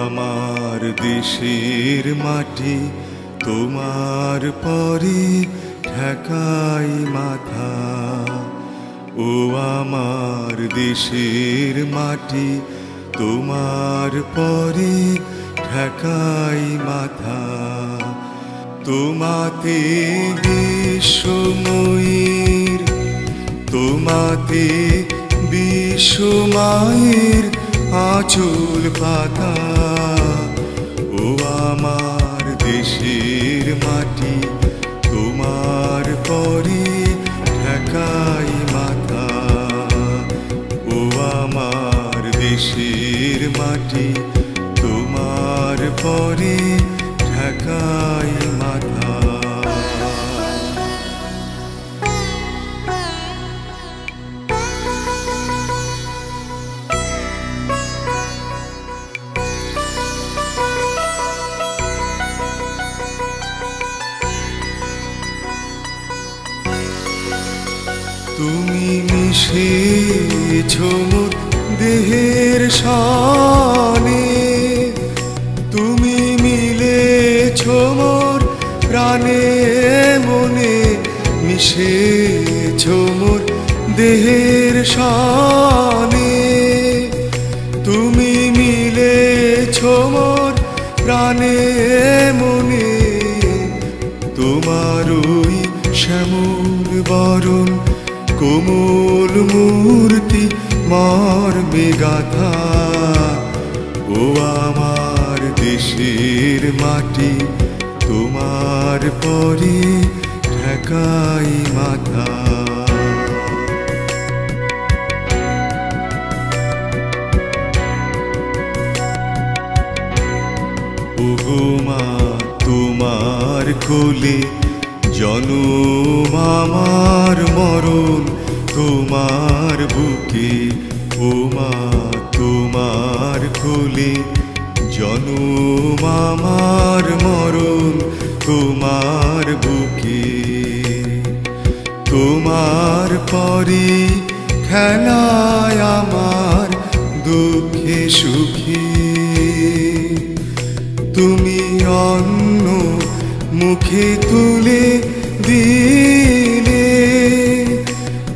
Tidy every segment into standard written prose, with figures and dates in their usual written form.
আমার দেশের মাটি তোমার পরে ঠেকাই মাথা। ও আমার দেশের মাটি তোমার পরে ঠেকাই মাথা। তোমাতে বিশ্বময়ীর, তোমাতে বিশ্বমায়ের আঁচল পাতা। ও আমার দেশের মাটি তোমার পরে ঠেকাই মাথা। ও আমার দেশের মাটি তোমার পরে ঠেকাই মাথা। তুমি মিশেছ মোর দেহের সনে, তুমি মিলেছ মোর প্রাণে মনে। মিশেছ মোর দেহের সনে, তুমি মিলেছ মোর প্রাণে মনে। তোমার ওই শ্যামল বরণ কোমল মূর্তি মর্মে গাথা। ও আমার দেশের মাটি তোমার পরে ঠেকাই মাথা। ওগো মা তোমার কোলে জনম আমার মরণ তোমার বুকে। ও মা তোমার কোলে জনম আমার মরণ তোমার বুকে। তোমার পরে খেলায় আমার দুঃখে সুখে। তুমি অন্ন মুখে তুলে দিলে,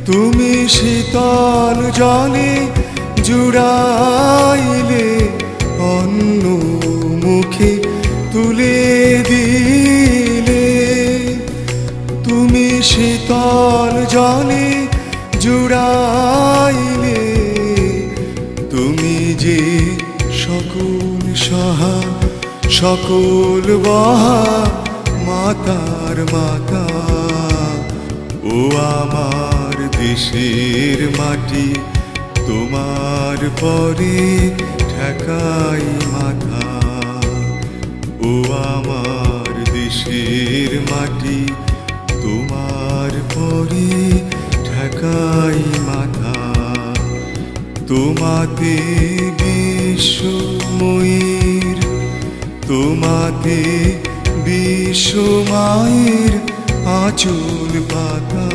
তুমি শীতল জলে জুড়াইলে। অন্ন মুখে তুলে দিলে, তুমি শীতল জলে জুড়াইলে। তুমি যে সকল সহা সকল বহা মাতার মাতা। ও আমার দেশের মাটি তোমার পরে ঠেকাই মাথা। ও আমার দেশের মাটি তোমার পরে ঠেকাই মাথা। তোমাতে বিশ্বময়ীর, তোমাতে বিশ্বমায়ের আঁচল পাতা।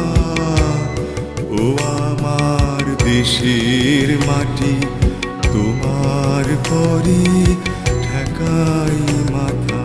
ও আমার দেশের মাটি তোমার পরে ঠেকাই মাথা।